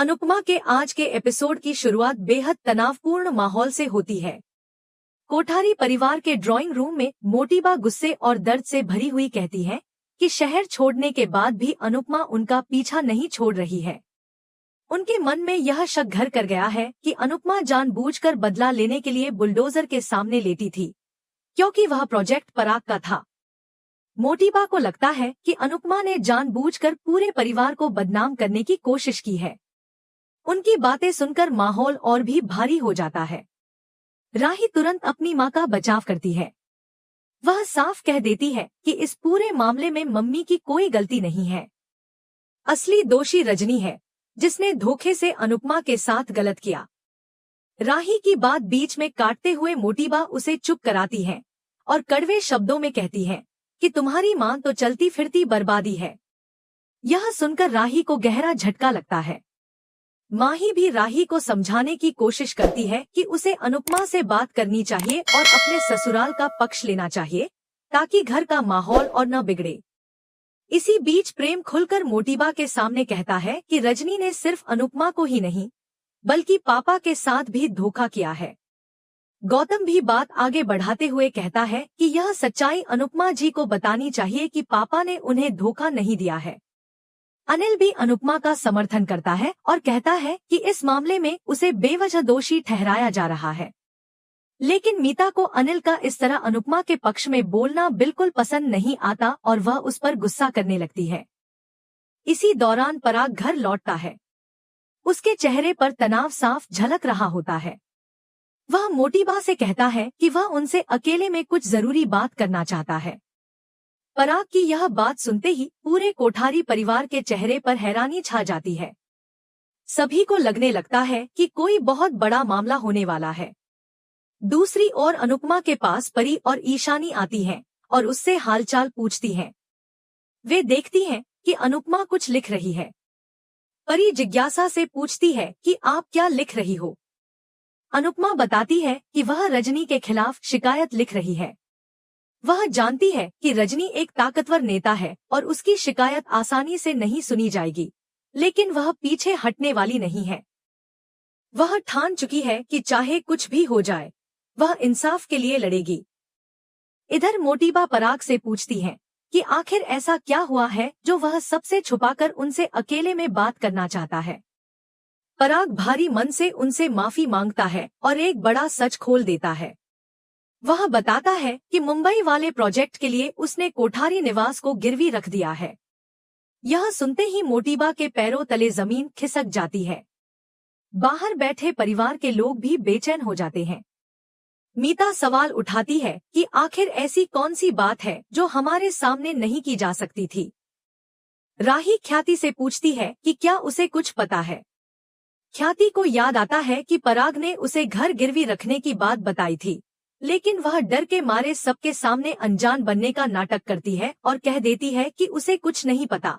अनुपमा के आज के एपिसोड की शुरुआत बेहद तनावपूर्ण माहौल से होती है। कोठारी परिवार के ड्राइंग रूम में मोटीबा गुस्से और दर्द से भरी हुई कहती है कि शहर छोड़ने के बाद भी अनुपमा उनका पीछा नहीं छोड़ रही है। उनके मन में यह शक घर कर गया है कि अनुपमा जानबूझकर बदला लेने के लिए बुलडोजर के सामने लेटी थी, क्योंकि वह प्रोजेक्ट पराग का था। मोटीबा को लगता है कि अनुपमा ने जानबूझकर पूरे परिवार को बदनाम करने की कोशिश की है। उनकी बातें सुनकर माहौल और भी भारी हो जाता है। राही तुरंत अपनी मां का बचाव करती है। वह साफ कह देती है कि इस पूरे मामले में मम्मी की कोई गलती नहीं है। असली दोषी रजनी है, जिसने धोखे से अनुपमा के साथ गलत किया। राही की बात बीच में काटते हुए मोटीबा उसे चुप कराती है और कड़वे शब्दों में कहती है कि तुम्हारी मां तो चलती फिरती बर्बादी है। यह सुनकर राही को गहरा झटका लगता है। माही भी राही को समझाने की कोशिश करती है कि उसे अनुपमा से बात करनी चाहिए और अपने ससुराल का पक्ष लेना चाहिए, ताकि घर का माहौल और न बिगड़े। इसी बीच प्रेम खुलकर मोटीबा के सामने कहता है कि रजनी ने सिर्फ अनुपमा को ही नहीं, बल्कि पापा के साथ भी धोखा किया है। गौतम भी बात आगे बढ़ाते हुए कहता है कि यह सच्चाई अनुपमा जी को बतानी चाहिए कि पापा ने उन्हें धोखा नहीं दिया है। अनिल भी अनुपमा का समर्थन करता है और कहता है कि इस मामले में उसे बेवजह दोषी ठहराया जा रहा है। लेकिन मीता को अनिल का इस तरह अनुपमा के पक्ष में बोलना बिल्कुल पसंद नहीं आता और वह उस पर गुस्सा करने लगती है। इसी दौरान पराग घर लौटता है। उसके चेहरे पर तनाव साफ झलक रहा होता है। वह मोटीबा से कहता है कि वह उनसे अकेले में कुछ जरूरी बात करना चाहता है। पराग की यह बात सुनते ही पूरे कोठारी परिवार के चेहरे पर हैरानी छा जाती है। सभी को लगने लगता है कि कोई बहुत बड़ा मामला होने वाला है। दूसरी ओर अनुपमा के पास परी और ईशानी आती हैं और उससे हालचाल पूछती हैं। वे देखती हैं कि अनुपमा कुछ लिख रही है। परी जिज्ञासा से पूछती है कि आप क्या लिख रही हो। अनुपमा बताती है कि वह रजनी के खिलाफ शिकायत लिख रही है। वह जानती है कि रजनी एक ताकतवर नेता है और उसकी शिकायत आसानी से नहीं सुनी जाएगी, लेकिन वह पीछे हटने वाली नहीं है। वह ठान चुकी है कि चाहे कुछ भी हो जाए, वह इंसाफ के लिए लड़ेगी। इधर मोटीबा पराग से पूछती है कि आखिर ऐसा क्या हुआ है जो वह सबसे छुपाकर उनसे अकेले में बात करना चाहता है। पराग भारी मन से उनसे माफी मांगता है और एक बड़ा सच खोल देता है। वह बताता है कि मुंबई वाले प्रोजेक्ट के लिए उसने कोठारी निवास को गिरवी रख दिया है। यह सुनते ही मोटीबा के पैरों तले जमीन खिसक जाती है। बाहर बैठे परिवार के लोग भी बेचैन हो जाते हैं। मीता सवाल उठाती है कि आखिर ऐसी कौन सी बात है जो हमारे सामने नहीं की जा सकती थी। राही ख्याति से पूछती है कि क्या उसे कुछ पता है। ख्याति को याद आता है कि पराग ने उसे घर गिरवी रखने की बात बताई थी, लेकिन वह डर के मारे सबके सामने अनजान बनने का नाटक करती है और कह देती है कि उसे कुछ नहीं पता।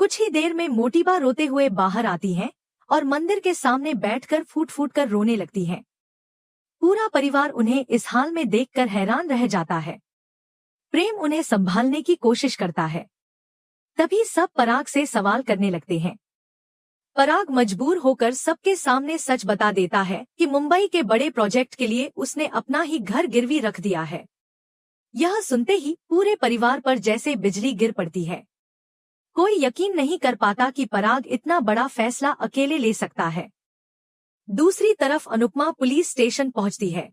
कुछ ही देर में मोटीबा रोते हुए बाहर आती हैं और मंदिर के सामने बैठकर फूट फूट कर रोने लगती हैं। पूरा परिवार उन्हें इस हाल में देखकर हैरान रह जाता है। प्रेम उन्हें संभालने की कोशिश करता है। तभी सब पराग से सवाल करने लगते हैं। पराग मजबूर होकर सबके सामने सच बता देता है कि मुंबई के बड़े प्रोजेक्ट के लिए उसने अपना ही घर गिरवी रख दिया है। यह सुनते ही पूरे परिवार पर जैसे बिजली गिर पड़ती है। कोई यकीन नहीं कर पाता कि पराग इतना बड़ा फैसला अकेले ले सकता है। दूसरी तरफ अनुपमा पुलिस स्टेशन पहुंचती है।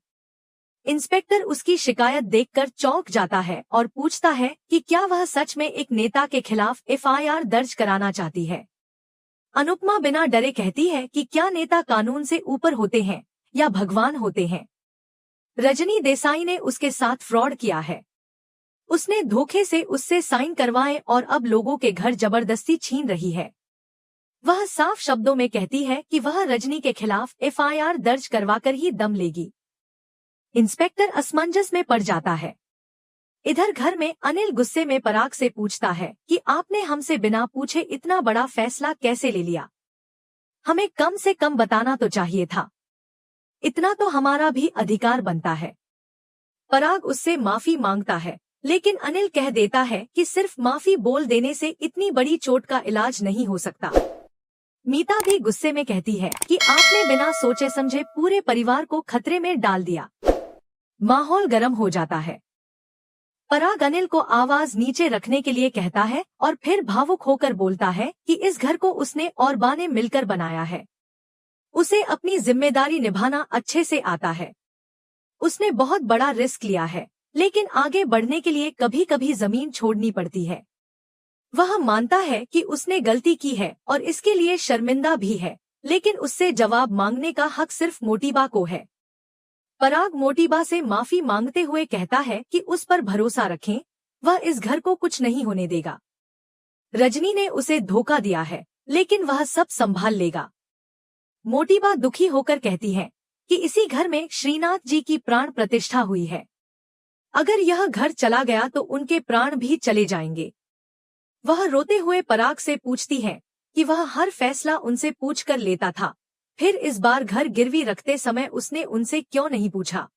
इंस्पेक्टर उसकी शिकायत देखकर चौंक जाता है और पूछता है कि क्या वह सच में एक नेता के खिलाफ एफआईआर दर्ज कराना चाहती है। अनुपमा बिना डरे कहती है कि क्या नेता कानून से ऊपर होते हैं या भगवान होते हैं। रजनी देसाई ने उसके साथ फ्रॉड किया है। उसने धोखे से उससे साइन करवाए और अब लोगों के घर जबरदस्ती छीन रही है। वह साफ शब्दों में कहती है कि वह रजनी के खिलाफ एफआईआर दर्ज करवाकर ही दम लेगी। इंस्पेक्टर असमंजस में पड़ जाता है। इधर घर में अनिल गुस्से में पराग से पूछता है कि आपने हमसे बिना पूछे इतना बड़ा फैसला कैसे ले लिया। हमें कम से कम बताना तो चाहिए था। इतना तो हमारा भी अधिकार बनता है। पराग उससे माफी मांगता है, लेकिन अनिल कह देता है कि सिर्फ माफी बोल देने से इतनी बड़ी चोट का इलाज नहीं हो सकता। मीता भी गुस्से में कहती है कि आपने बिना सोचे समझे पूरे परिवार को खतरे में डाल दिया। माहौल गर्म हो जाता है। पराग अनिल को आवाज नीचे रखने के लिए कहता है और फिर भावुक होकर बोलता है कि इस घर को उसने और बा ने मिलकर बनाया है। उसे अपनी जिम्मेदारी निभाना अच्छे से आता है। उसने बहुत बड़ा रिस्क लिया है, लेकिन आगे बढ़ने के लिए कभी कभी जमीन छोड़नी पड़ती है। वह मानता है कि उसने गलती की है और इसके लिए शर्मिंदा भी है, लेकिन उससे जवाब मांगने का हक सिर्फ मोटीबा को है। पराग मोटीबा से माफी मांगते हुए कहता है कि उस पर भरोसा रखें, वह इस घर को कुछ नहीं होने देगा। रजनी ने उसे धोखा दिया है, लेकिन वह सब संभाल लेगा। मोटीबा दुखी होकर कहती है कि इसी घर में श्रीनाथ जी की प्राण प्रतिष्ठा हुई है। अगर यह घर चला गया तो उनके प्राण भी चले जाएंगे। वह रोते हुए पराग से पूछती है कि वह हर फैसला उनसे पूछकर लेता था, फिर इस बार घर गिरवी रखते समय उसने उनसे क्यों नहीं पूछा।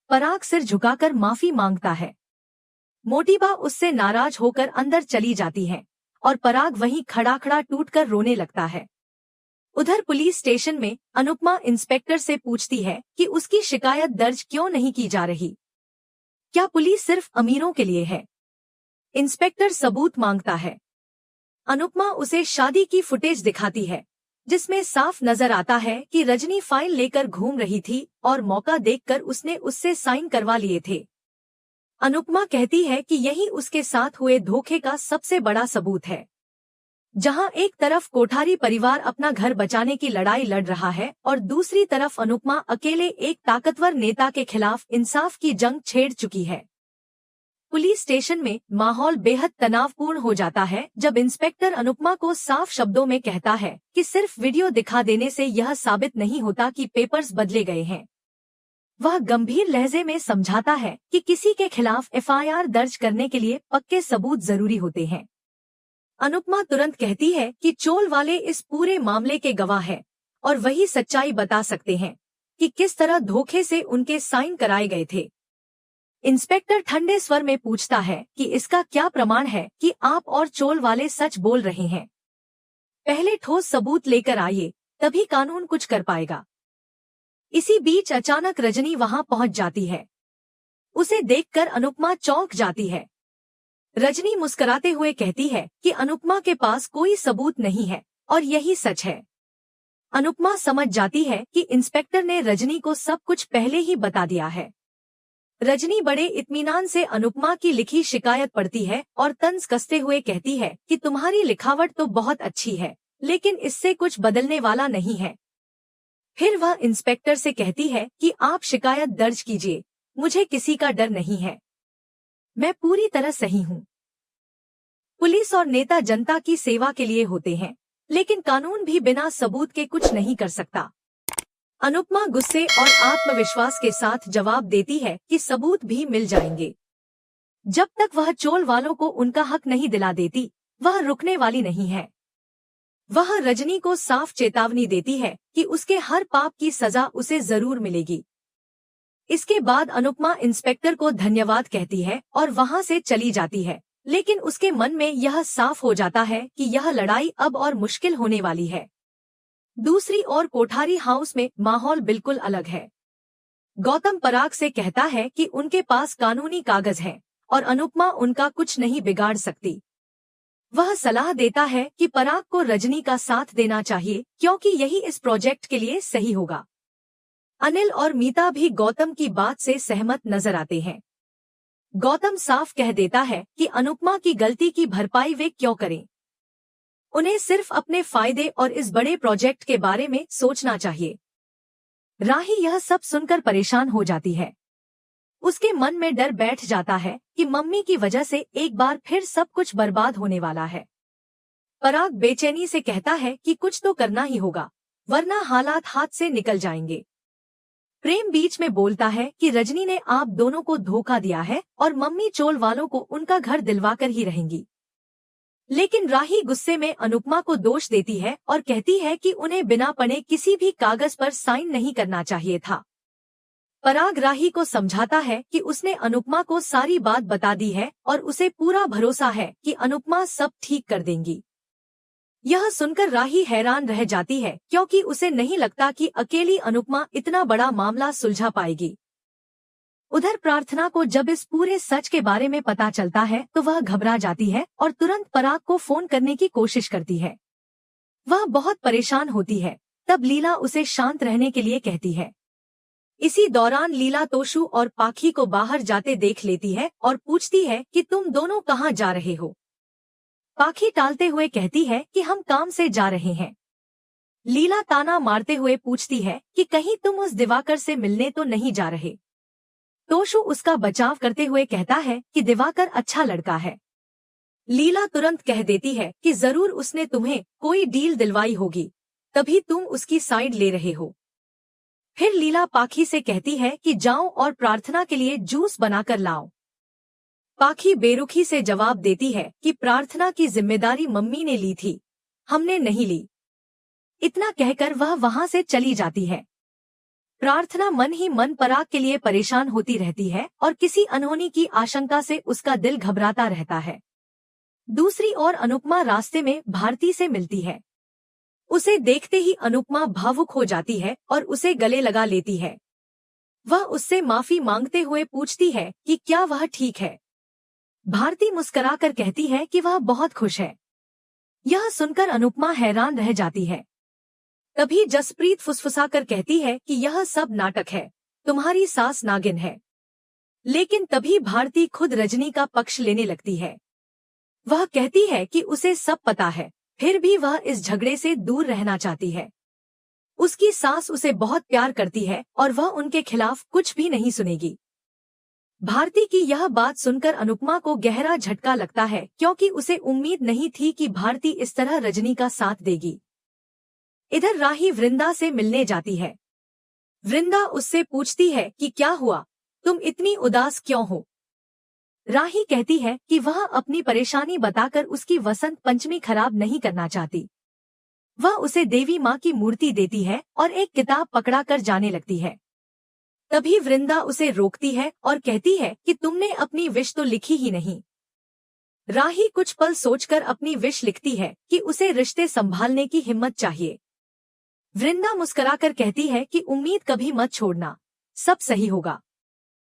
पराग सिर झुकाकर माफी मांगता है। मोटीबा उससे नाराज होकर अंदर चली जाती है और पराग वहीं खड़ा खड़ा टूटकर रोने लगता है। उधर पुलिस स्टेशन में अनुपमा इंस्पेक्टर से पूछती है कि उसकी शिकायत दर्ज क्यों नहीं की जा रही। क्या पुलिस सिर्फ अमीरों के लिए है? इंस्पेक्टर सबूत मांगता है। अनुपमा उसे शादी की फुटेज दिखाती है, जिसमें साफ नजर आता है कि रजनी फाइल लेकर घूम रही थी और मौका देखकर उसने उससे साइन करवा लिए थे। अनुपमा कहती है कि यही उसके साथ हुए धोखे का सबसे बड़ा सबूत है। जहां एक तरफ कोठारी परिवार अपना घर बचाने की लड़ाई लड़ रहा है और दूसरी तरफ अनुपमा अकेले एक ताकतवर नेता के खिलाफ इंसाफ की जंग छेड़ चुकी है। पुलिस स्टेशन में माहौल बेहद तनावपूर्ण हो जाता है जब इंस्पेक्टर अनुपमा को साफ शब्दों में कहता है कि सिर्फ वीडियो दिखा देने से यह साबित नहीं होता कि पेपर्स बदले गए हैं। वह गंभीर लहजे में समझाता है कि किसी के खिलाफ एफआईआर दर्ज करने के लिए पक्के सबूत जरूरी होते हैं। अनुपमा तुरंत कहती है कि चोल वाले इस पूरे मामले के गवाह हैं और वही सच्चाई बता सकते हैं कि किस तरह धोखे से उनके साइन कराए गए थे। इंस्पेक्टर ठंडे स्वर में पूछता है कि इसका क्या प्रमाण है कि आप और चोल वाले सच बोल रहे हैं? पहले ठोस सबूत लेकर आइए, तभी कानून कुछ कर पाएगा। इसी बीच अचानक रजनी वहां पहुंच जाती है। उसे देखकर अनुपमा चौंक जाती है। रजनी मुस्कुराते हुए कहती है कि अनुपमा के पास कोई सबूत नहीं है और यही सच है। अनुपमा समझ जाती है कि इंस्पेक्टर ने रजनी को सब कुछ पहले ही बता दिया है। रजनी बड़े इत्मीनान से अनुपमा की लिखी शिकायत पढ़ती है और तंज कसते हुए कहती है कि तुम्हारी लिखावट तो बहुत अच्छी है, लेकिन इससे कुछ बदलने वाला नहीं है। फिर वह इंस्पेक्टर से कहती है कि आप शिकायत दर्ज कीजिए, मुझे किसी का डर नहीं है, मैं पूरी तरह सही हूँ। पुलिस और नेता जनता की सेवा के लिए होते हैं, लेकिन कानून भी बिना सबूत के कुछ नहीं कर सकता। अनुपमा गुस्से और आत्मविश्वास के साथ जवाब देती है कि सबूत भी मिल जाएंगे। जब तक वह चोल वालों को उनका हक नहीं दिला देती, वह रुकने वाली नहीं है। वह रजनी को साफ चेतावनी देती है कि उसके हर पाप की सजा उसे जरूर मिलेगी। इसके बाद अनुपमा इंस्पेक्टर को धन्यवाद कहती है और वहां से चली जाती है, लेकिन उसके मन में यह साफ हो जाता है कि यह लड़ाई अब और मुश्किल होने वाली है। दूसरी ओर कोठारी हाउस में माहौल बिल्कुल अलग है। गौतम पराग से कहता है कि उनके पास कानूनी कागज हैं और अनुपमा उनका कुछ नहीं बिगाड़ सकती। वह सलाह देता है कि पराग को रजनी का साथ देना चाहिए, क्योंकि यही इस प्रोजेक्ट के लिए सही होगा। अनिल और मीता भी गौतम की बात से सहमत नजर आते हैं। गौतम साफ कह देता है कि अनुपमा की गलती की भरपाई वे क्यों करें। उन्हें सिर्फ अपने फायदे और इस बड़े प्रोजेक्ट के बारे में सोचना चाहिए। राही यह सब सुनकर परेशान हो जाती है। उसके मन में डर बैठ जाता है कि मम्मी की वजह से एक बार फिर सब कुछ बर्बाद होने वाला है। पराग बेचैनी से कहता है कि कुछ तो करना ही होगा, वरना हालात हाथ से निकल जाएंगे। प्रेम बीच में बोलता है कि रजनी ने आप दोनों को धोखा दिया है और मम्मी चोल वालों को उनका घर दिलवाकर ही रहेंगी। लेकिन राही गुस्से में अनुपमा को दोष देती है और कहती है कि उन्हें बिना पढ़े किसी भी कागज पर साइन नहीं करना चाहिए था। पराग राही को समझाता है कि उसने अनुपमा को सारी बात बता दी है और उसे पूरा भरोसा है कि अनुपमा सब ठीक कर देंगी। यह सुनकर राही हैरान रह जाती है क्योंकि उसे नहीं लगता कि अकेली अनुपमा इतना बड़ा मामला सुलझा पाएगी। उधर प्रार्थना को जब इस पूरे सच के बारे में पता चलता है तो वह घबरा जाती है और तुरंत पराग को फोन करने की कोशिश करती है। वह बहुत परेशान होती है। तब लीला उसे शांत रहने के लिए कहती है। इसी दौरान लीला तोशु और पाखी को बाहर जाते देख लेती है और पूछती है कि तुम दोनों कहाँ जा रहे हो। पाखी टालते हुए कहती है कि हम काम से जा रहे हैं। लीला ताना मारते हुए पूछती है कि कहीं तुम उस दिवाकर से मिलने तो नहीं जा रहे। तोशु उसका बचाव करते हुए कहता है कि दिवाकर अच्छा लड़का है। लीला तुरंत कह देती है कि जरूर उसने तुम्हें कोई डील दिलवाई होगी, तभी तुम उसकी साइड ले रहे हो। फिर लीला पाखी से कहती है कि जाओ और प्रार्थना के लिए जूस बनाकर लाओ। पाखी बेरुखी से जवाब देती है कि प्रार्थना की जिम्मेदारी मम्मी ने ली थी, हमने नहीं ली। इतना कहकर वह वहां से चली जाती है। प्रार्थना मन ही मन पराग के लिए परेशान होती रहती है और किसी अनहोनी की आशंका से उसका दिल घबराता रहता है। दूसरी ओर अनुपमा रास्ते में भारती से मिलती है। उसे देखते ही अनुपमा भावुक हो जाती है और उसे गले लगा लेती है। वह उससे माफी मांगते हुए पूछती है कि क्या वह ठीक है। भारती मुस्कुराकर कहती है कि वह बहुत खुश है। यह सुनकर अनुपमा हैरान रह जाती है। तभी जसप्रीत फुसफुसाकर कहती है कि यह सब नाटक है, तुम्हारी सास नागिन है। लेकिन तभी भारती खुद रजनी का पक्ष लेने लगती है। वह कहती है कि उसे सब पता है, फिर भी वह इस झगड़े से दूर रहना चाहती है। उसकी सास उसे बहुत प्यार करती है और वह उनके खिलाफ कुछ भी नहीं सुनेगी। भारती की यह बात सुनकर अनुपमा को गहरा झटका लगता है क्योंकि उसे उम्मीद नहीं थी कि भारती इस तरह रजनी का साथ देगी। इधर राही वृंदा से मिलने जाती है। वृंदा उससे पूछती है कि क्या हुआ, तुम इतनी उदास क्यों हो। राही कहती है कि वह अपनी परेशानी बताकर उसकी वसंत पंचमी खराब नहीं करना चाहती। वह उसे देवी माँ की मूर्ति देती है और एक किताब पकड़ा कर जाने लगती है। तभी वृंदा उसे रोकती है और कहती है कि तुमने अपनी विश तो लिखी ही नहीं। राही कुछ पल सोचकर अपनी विश लिखती है कि उसे रिश्ते संभालने की हिम्मत चाहिए। वृंदा मुस्कुराकर कहती है कि उम्मीद कभी मत छोड़ना, सब सही होगा।